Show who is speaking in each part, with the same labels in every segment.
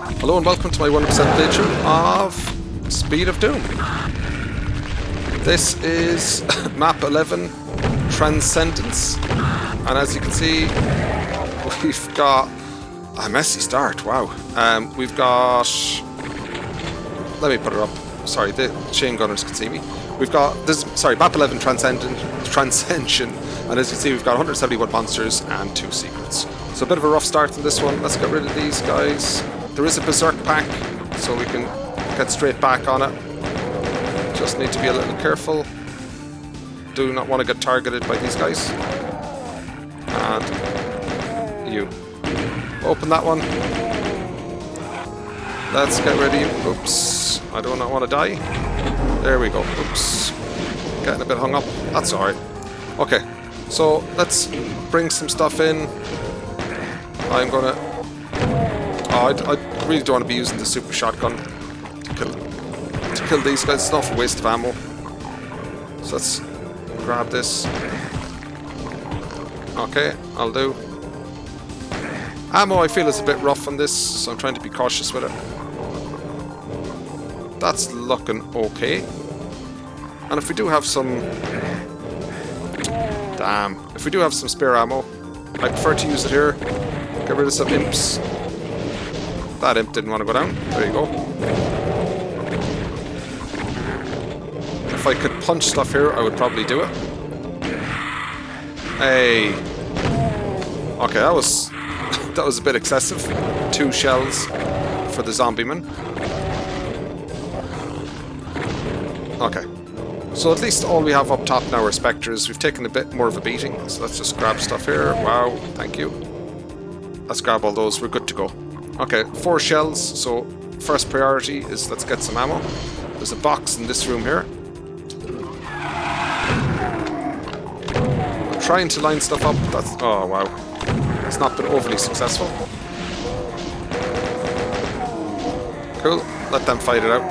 Speaker 1: Hello and welcome to my 100% playthrough of Speed of Doom. This is Map11 Transcension, and as you can see, we've got a messy start. Wow. We've got. Let me put it up. Sorry, the chain gunners can see me. We've got this. Sorry, Map11 Transcension, and as you can see, we've got 171 monsters and 2 secrets. So a bit of a rough start in this one. Let's get rid of these guys. There is a berserk pack, so we can get straight back on it. Just need to be a little careful. Do not want to get targeted by these guys. And you. Open that one. Let's get rid of you. Oops. I do not want to die. There we go. Oops. Getting a bit hung up. That's alright. Okay. So let's bring some stuff in. I'm gonna... Oh, I really don't want to be using the super shotgun to kill these guys. It's not a waste of ammo. So let's grab this. Okay, I'll do. Ammo I feel is a bit rough on this, so I'm trying to be cautious with it. That's looking okay. And if we do have some... Damn. If we do have some spare ammo, I prefer to use it here. Get rid of some imps. That imp didn't want to go down. There you go. If I could punch stuff here, I would probably do it. Hey. Okay, that was a bit excessive. 2 shells for the zombieman. Okay. So at least all we have up top now are spectres. We've taken a bit more of a beating, so let's just grab stuff here. Wow, thank you. Let's grab all those. We're good to go. Okay, 4 shells, so first priority is let's get some ammo. There's a box in this room here. I'm trying to line stuff up. That's... Oh, wow. It's not been overly successful. Cool. Let them fight it out.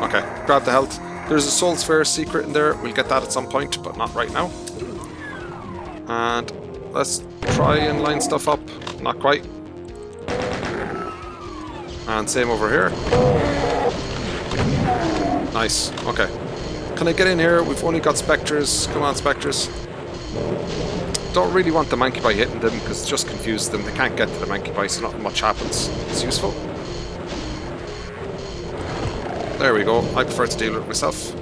Speaker 1: Okay, grab the health. There's a soul sphere secret in there. We'll get that at some point, but not right now. And let's try and line stuff up. Not quite. And same over here. Nice. Okay. Can I get in here? We've only got spectres. Come on, spectres. Don't really want the mancubi hitting them because it just confuses them. They can't get to the mancubi, so not much happens. It's useful. There we go. I prefer to deal with it myself.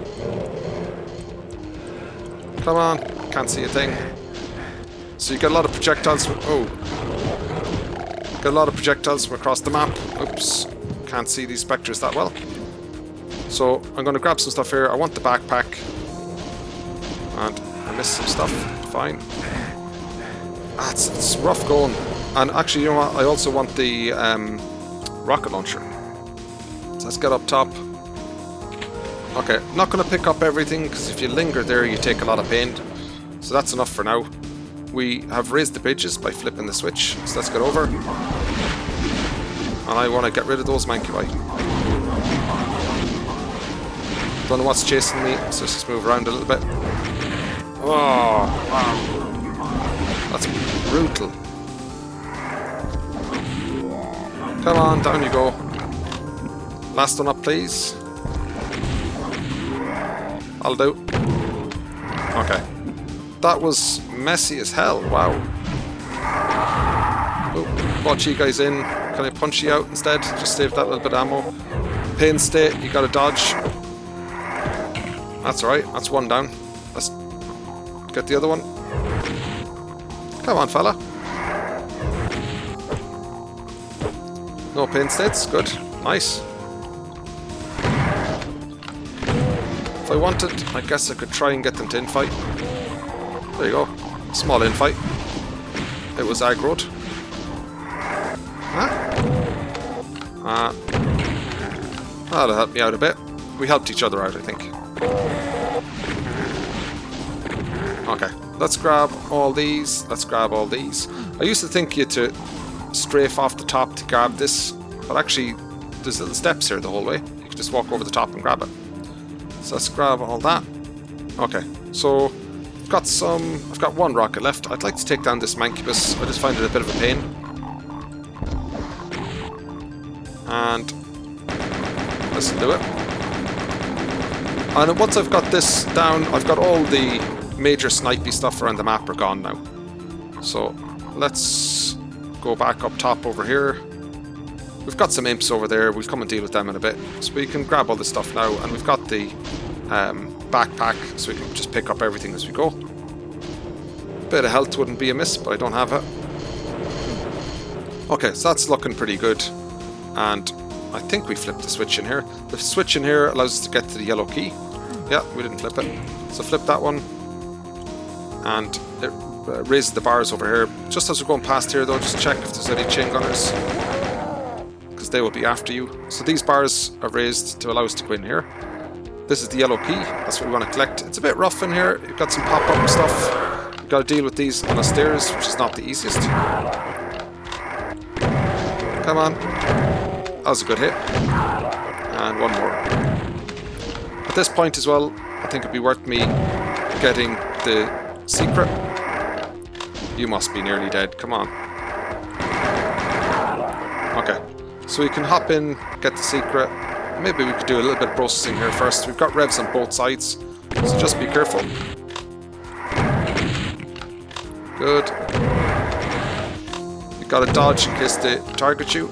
Speaker 1: Come on. Can't see a thing. So you get a lot of projectiles from... Oh. Get a lot of projectiles from across the map. Oops. Can't see these spectres that well. So I'm going to grab some stuff here. I want the backpack. And I missed some stuff. Fine. Ah, it's rough going. And actually, you know what? I also want the rocket launcher. So let's get up top. Okay, not going to pick up everything because if you linger there, you take a lot of pain. So that's enough for now. We have raised the bridges by flipping the switch, so let's get over. And I want to get rid of those mancubi. Don't know what's chasing me, so let's just move around a little bit. Oh, wow. That's brutal. Come on, down you go. Last one up, please. I'll do. Okay. That was messy as hell, wow. Oh, watch you guys in. Can I punch you out instead? Just save that little bit of ammo. Pain state, you gotta dodge. That's alright, that's one down. Let's get the other one. Come on, fella. No pain states, good. Nice. If I wanted, I guess I could try and get them to infight. There you go. Small infight. It was aggroed. Huh? That'll help me out a bit. We helped each other out, I think. Okay. Let's grab all these. Let's grab all these. I used to think you had to strafe off the top to grab this, but actually there's little steps here the whole way. You can just walk over the top and grab it. So let's grab all that. Okay. So I've got 1 rocket left. I'd like to take down this mancubus. I just find it a bit of a pain. And let's do it. And once I've got this down, I've got all the major snipey stuff around the map are gone now. So let's go back up top over here. We've got some imps over there. We'll come and deal with them in a bit. So we can grab all this stuff now. And we've got the backpack, so we can just pick up everything as we go. Bit of health wouldn't be amiss, but I don't have it. Okay, so that's looking pretty good. And I think we flipped the switch in here. The switch in here allows us to get to the yellow key. Yeah, we didn't flip it. So flip that one. And it raises the bars over here. Just as we're going past here though, just check if there's any chain gunners, because they will be after you. So these bars are raised to allow us to go in here. This is the yellow key. That's what we want to collect. It's a bit rough in here. You've got some pop-up stuff. You've got to deal with these on the stairs, which is not the easiest. Come on. That was a good hit. And one more. At this point as well, I think it'd be worth me getting the secret. You must be nearly dead. Come on. Okay. So we can hop in, get the secret. Maybe we could do a little bit of processing here first. We've got revs on both sides, so just be careful. Good. You've got to dodge in case they target you.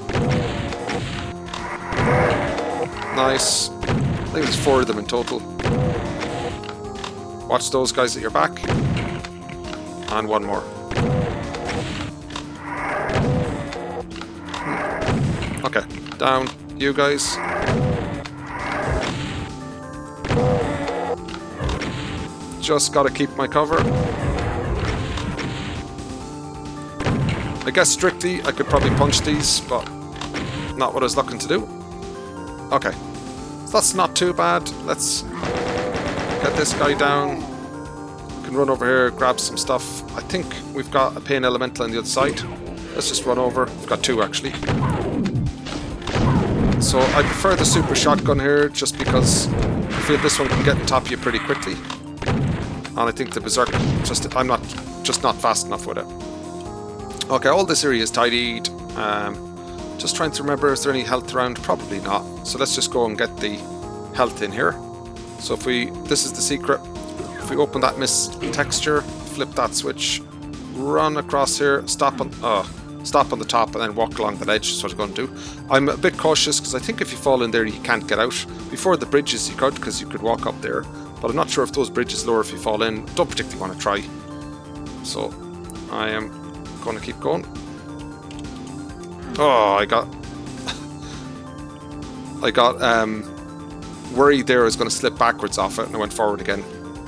Speaker 1: Nice. I think there's 4 of them in total. Watch those guys at your back. And one more. Okay, down. You guys. Just gotta keep my cover. I guess strictly I could probably punch these, but not what I was looking to do. Okay, so that's not too bad. Let's get this guy down. We can run over here, grab some stuff. I think we've got a pain elemental on the other side. Let's just run over. We've got 2 actually. So I prefer the super shotgun here just because I feel this one can get on top of you pretty quickly. And I think the berserk, I'm not fast enough with it. Okay, all this area is tidied. Just trying to remember, is there any health around? Probably not. So let's just go and get the health in here. So if this is the secret. If we open that mist texture, flip that switch, run across here, stop on the top and then walk along the ledge is what I'm going to do. I'm a bit cautious because I think if you fall in there you can't get out. Before the bridges you could, because you could walk up there, but I'm not sure if those bridges lower if you fall in. Don't particularly want to try. So I am going to keep going. Oh, I got worried there I was going to slip backwards off it and I went forward again.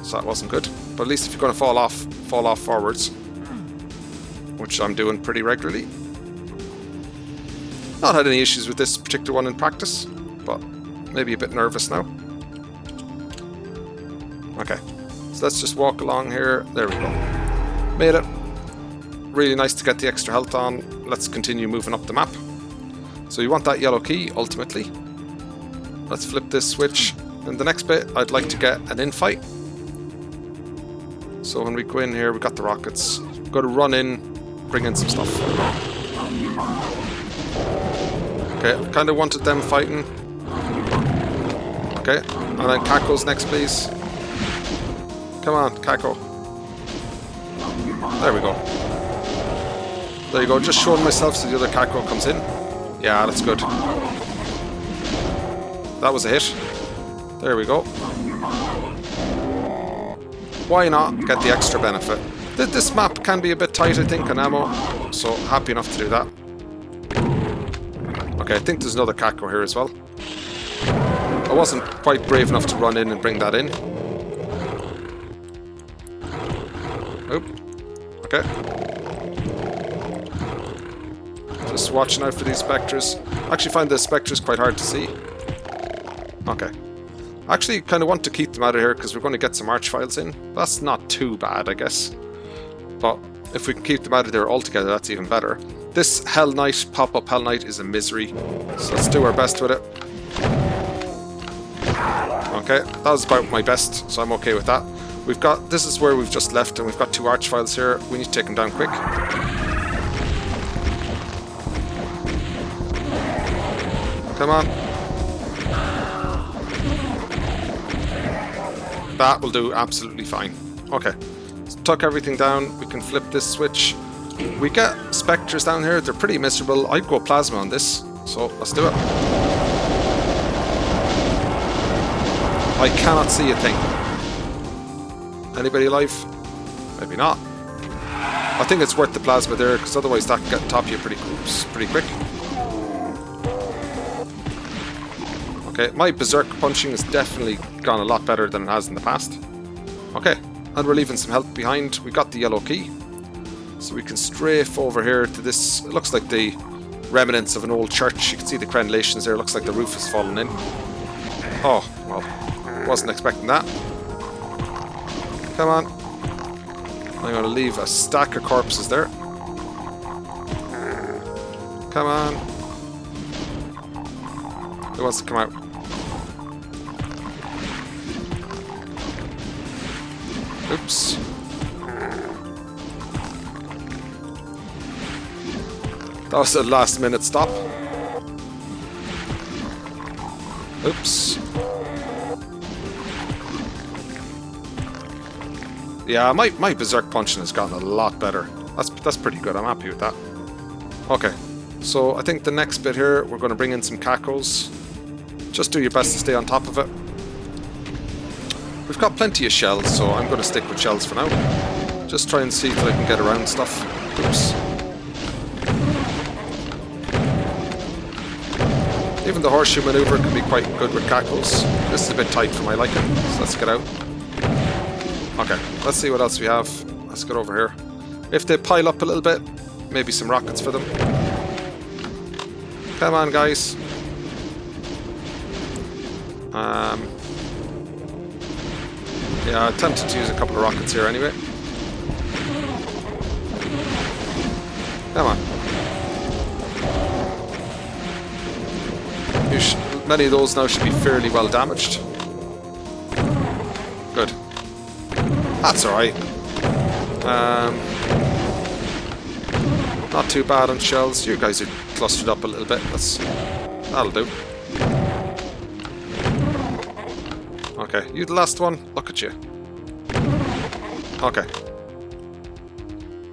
Speaker 1: So that wasn't good. But at least if you're going to fall off forwards, which I'm doing pretty regularly. Not had any issues with this particular one in practice, but maybe a bit nervous now. Okay, so let's just walk along here. There we go. Made it. Really nice to get the extra health on. Let's continue moving up the map. So you want that yellow key, ultimately. Let's flip this switch. In the next bit, I'd like to get an infight. So when we go in here, we got the rockets. We've got to run in, bring in some stuff. Okay, kind of wanted them fighting. Okay, and then Caco's next, please. Come on, Caco. There we go. There you go, just showing myself so the other Caco comes in. Yeah, that's good. That was a hit. There we go. Why not get the extra benefit? This map can be a bit tight, I think, on ammo, so happy enough to do that. Okay, I think there's another Caco here as well. I wasn't quite brave enough to run in and bring that in. Oop. Okay. Just watching out for these spectres. I actually find the spectres quite hard to see. Okay. I actually kind of want to keep them out of here because we're going to get some arch files in. That's not too bad, I guess. But if we can keep them out of there altogether, that's even better. This Hell Knight, pop-up Hell Knight, is a misery. So let's do our best with it. Okay, that was about my best, so I'm okay with that. We've got, this is where we've just left, and we've got 2 arch files here. We need to take them down quick. Come on. That will do absolutely fine. Okay. So tuck everything down. We can flip this switch. We get spectres down here. They're pretty miserable. I'd go plasma on this. So let's do it. I cannot see a thing. Anybody alive? Maybe not. I think it's worth the plasma there, because otherwise that can get top you pretty quick. Okay, my berserk punching has definitely gone a lot better than it has in the past. Okay, and we're leaving some health behind. We got the yellow key. So we can strafe over here to this. It looks like the remnants of an old church. You can see the crenellations there. It looks like the roof has fallen in. Oh, well, wasn't expecting that. Come on. I'm going to leave a stack of corpses there. Come on. Who wants to come out? Oops. That was a last minute stop. Oops. Yeah, my berserk punching has gotten a lot better. That's pretty good. I'm happy with that. Okay, so I think the next bit here, we're going to bring in some cacos. Just do your best to stay on top of it. We've got plenty of shells, so I'm going to stick with shells for now. Just try and see if I can get around stuff. Oops. Even the horseshoe maneuver can be quite good with cacos. This is a bit tight for my liking, so let's get out. Okay, let's see what else we have. Let's get over here. If they pile up a little bit, maybe some rockets for them. Come on, guys. Yeah, I'm tempted to use a couple of rockets here anyway. Come on. Many of those now should be fairly well damaged. Good. That's alright. Not too bad on shells. You guys are clustered up a little bit. That'll do. Okay, you the last one. Look at you. Okay.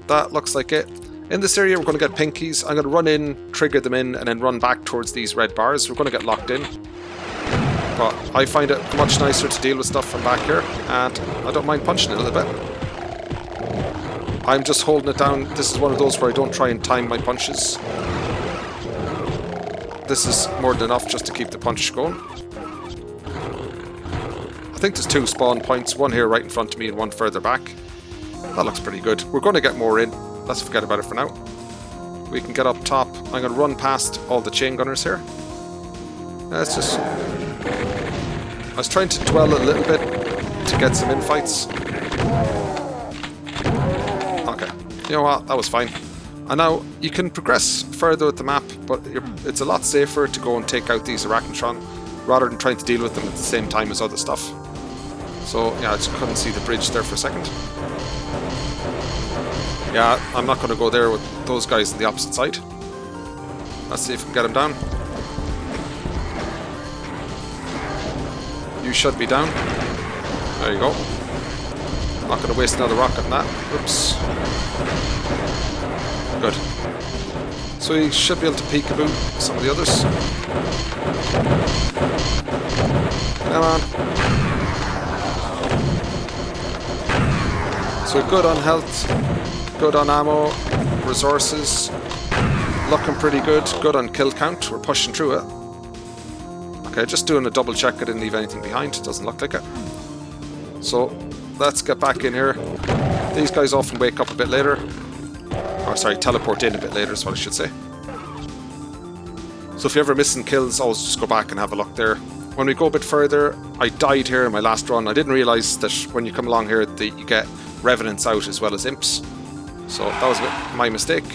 Speaker 1: That looks like it. In this area, we're going to get pinkies. I'm going to run in, trigger them in, and then run back towards these red bars. We're going to get locked in. But I find it much nicer to deal with stuff from back here, and I don't mind punching it a little bit. I'm just holding it down. This is one of those where I don't try and time my punches. This is more than enough just to keep the punch going. I think there's 2 spawn points, one here right in front of me and one further back. That looks pretty good. We're going to get more in. Let's forget about it for now. We can get up top. I'm going to run past all the chain gunners here. Let's just... I was trying to dwell a little bit to get some infights. Okay. You know what? That was fine. And now, you can progress further with the map, but it's a lot safer to go and take out these Arachnotron rather than trying to deal with them at the same time as other stuff. So, yeah, I just couldn't see the bridge there for a second. Yeah, I'm not going to go there with those guys on the opposite side. Let's see if we can get them down. You should be down. There you go. Not going to waste another rocket on that. Oops. Good. So you should be able to peekaboo some of the others. Come on. So good on health, good on ammo, resources, looking pretty good. Good on kill count, we're pushing through it. Okay, just doing a double check, I didn't leave anything behind, doesn't look like it. So, let's get back in here. These guys often wake up a bit later. Or sorry, teleport in a bit later is what I should say. So if you're ever missing kills, always just go back and have a look there. When we go a bit further, I died here in my last run. I didn't realise that when you come along here that you get revenants out as well as imps. So that was my mistake.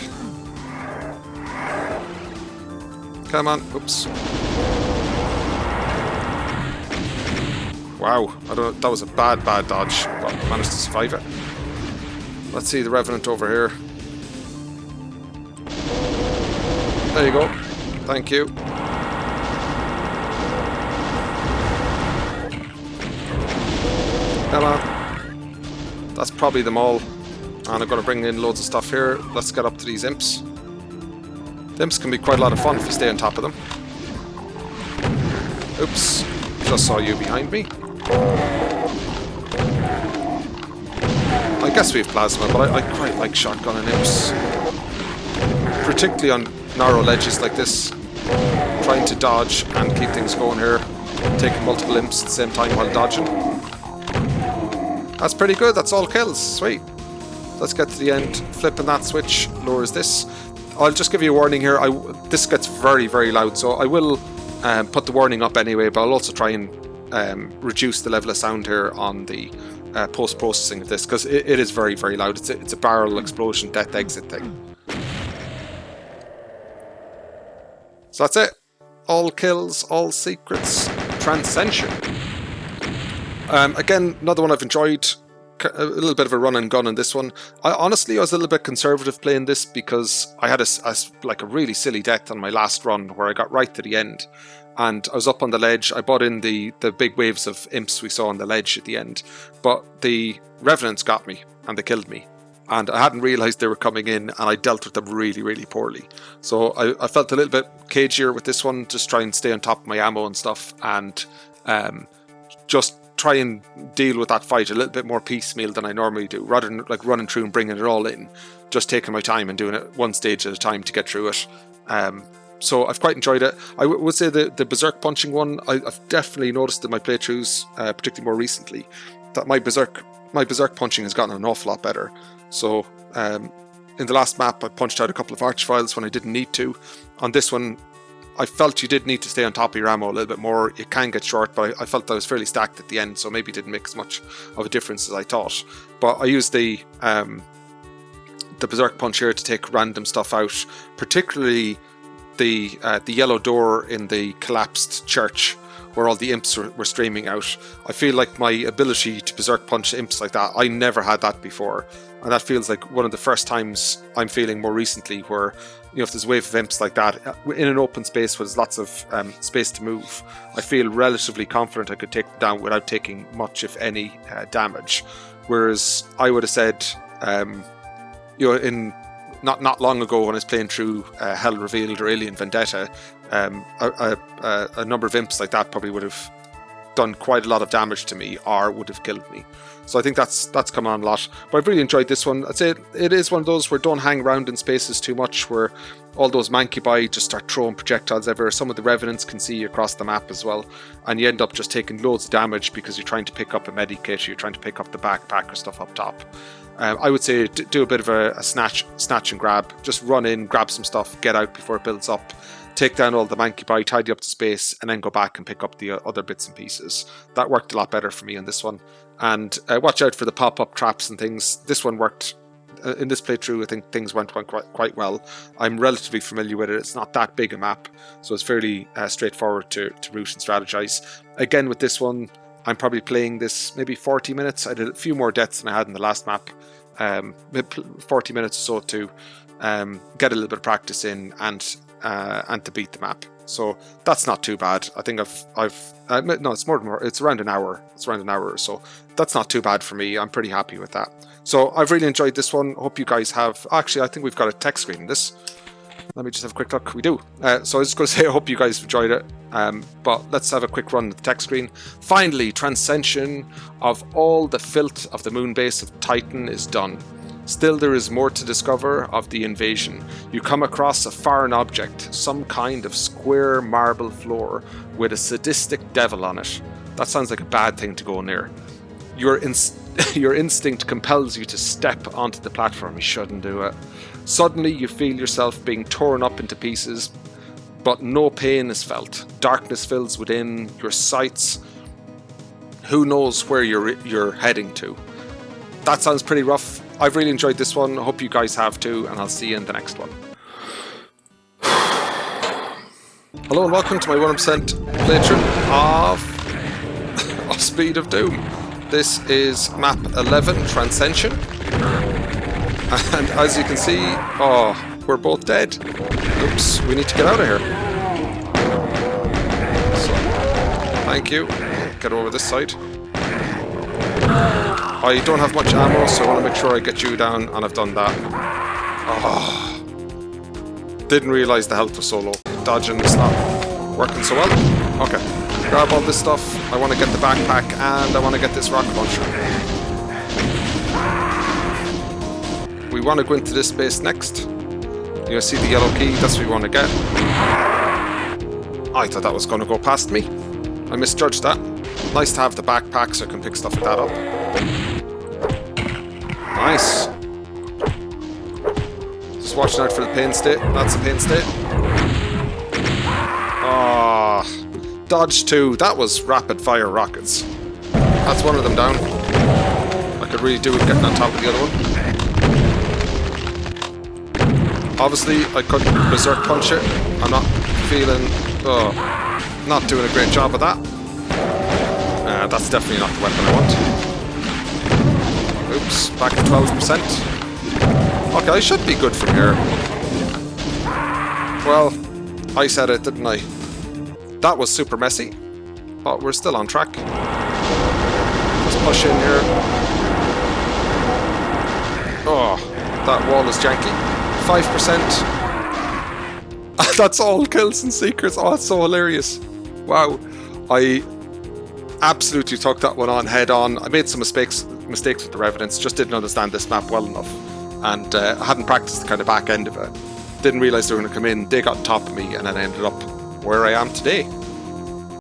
Speaker 1: Come on, oops. Wow, that was a bad dodge, but I managed to survive it. Let's see the revenant over here. There you go. Thank you. Come on. That's probably them all. And I'm going to bring in loads of stuff here. Let's get up to these imps. The imps can be quite a lot of fun if you stay on top of them. Oops. Just saw you behind me. I guess we have plasma, but I quite like shotgun and imps. Particularly on narrow ledges like this. Trying to dodge and keep things going here. Taking multiple imps at the same time while dodging. That's pretty good, that's all kills. Sweet. Let's get to the end. Flipping that switch lowers this. I'll just give you a warning here. This gets very, very loud, so I will put the warning up anyway, but I'll also try and reduce the level of sound here on the post-processing of this, because it is very, very loud. It's a barrel explosion, death exit thing. So that's it. All kills, all secrets. Transcension. Again, another one I've enjoyed. A little bit of a run and gun in this one. Honestly, I was a little bit conservative playing this because I had a really silly death on my last run where I got right to the end. And I was up on the ledge. I bought in the big waves of imps we saw on the ledge at the end. But the revenants got me and they killed me. And I hadn't realised they were coming in, and I dealt with them really, really poorly. So I felt a little bit cagier with this one, just try and stay on top of my ammo and stuff, and just try and deal with that fight a little bit more piecemeal than I normally do, rather than like running through and bringing it all in. Just taking my time and doing it one stage at a time to get through it. So I've quite enjoyed it. I would say the berserk punching one, I've definitely noticed in my playthroughs, particularly more recently, that my berserk punching has gotten an awful lot better. So in the last map I punched out a couple of arch files when I didn't need to. On this one I felt you did need to stay on top of your ammo a little bit more. It can get short, but I felt I was fairly stacked at the end, so maybe it didn't make as much of a difference as I thought. But I used the berserk punch here to take random stuff out, particularly the yellow door in the collapsed church where all the imps were streaming out. I feel like my ability to berserk punch imps like that, I never had that before. And that feels like one of the first times I'm feeling more recently where, you know, if there's a wave of imps like that, in an open space where there's lots of space to move, I feel relatively confident I could take them down without taking much, if any, damage. Whereas I would have said, you know, in not long ago when I was playing through Hell Revealed or Alien Vendetta, a number of imps like that probably would have done quite a lot of damage to me or would have killed me. So I think that's come on a lot. But I've really enjoyed this one. I'd say it is one of those where don't hang around in spaces too much, where all those mancubi just start throwing projectiles everywhere. Some of the revenants can see you across the map as well, and you end up just taking loads of damage because you're trying to pick up a medikit, you're trying to pick up the backpack or stuff up top. I would say do a bit of a snatch and grab. Just run in, grab some stuff, get out before it builds up. Take down all the mancubi, tidy up to space, and then go back and pick up the other bits and pieces. That worked a lot better for me on this one. And watch out for the pop-up traps and things. This one worked. In this playthrough, I think things went quite well. I'm relatively familiar with it. It's not that big a map, so it's fairly straightforward to route and strategize. Again, with this one, I'm probably playing this maybe 40 minutes. I did a few more deaths than I had in the last map. 40 minutes or so to get a little bit of practice in and to beat the map. So that's not too bad. I think no, it's more. It's around an hour. It's around an hour or so. That's not too bad for me. I'm pretty happy with that. So I've really enjoyed this one. Hope you guys have. Actually, I think we've got a text screen in this. Let me just have a quick look. We do. So I was just going to say I hope you guys enjoyed it. But let's have a quick run at the text screen. Finally, Transcension of all the filth of the moon base of Titan is done. Still there is more to discover of the invasion. You come across a foreign object, some kind of square marble floor with a sadistic devil on it. That sounds like a bad thing to go near. Your instinct compels you to step onto the platform. You shouldn't do it. Suddenly you feel yourself being torn up into pieces, but no pain is felt. Darkness fills within your sights. Who knows where you're heading to? That sounds pretty rough. I've really enjoyed this one. I hope you guys have too, and I'll see you in the next one. Hello and welcome to my 100% playthrough of Speed of Doom. This is Map 11, Transcension. And as you can see, we're both dead. Oops, we need to get out of here. So, thank you. Get over this side. I don't have much ammo, so I want to make sure I get you down, and I've done that. Oh, didn't realise the health was so low. Dodging is not working so well. Okay, grab all this stuff. I want to get the backpack, and I want to get this rocket launcher. We want to go into this space next. You see the yellow key, that's what we want to get. I thought that was going to go past me. I misjudged that. Nice to have the backpack so I can pick stuff like that up. Nice. Just watching out for the pain state. That's the pain state. Ah, dodge 2. That was rapid fire rockets. That's one of them down. I could really do with getting on top of the other one. Obviously, I couldn't berserk punch it. I'm not feeling... Oh, not doing a great job of that. That's definitely not the weapon I want. Oops, back to 12%. Okay, I should be good from here. Well, I said it, didn't I? That was super messy, but we're still on track. Let's push in here. Oh, that wall is janky. 5%. That's all kills and secrets. Oh, that's so hilarious. Wow. I absolutely took that one on head on. I made some mistakes with the Revenants, just didn't understand this map well enough. And I hadn't practiced the kind of back end of it. Didn't realise they were going to come in, they got on top of me, and then I ended up where I am today.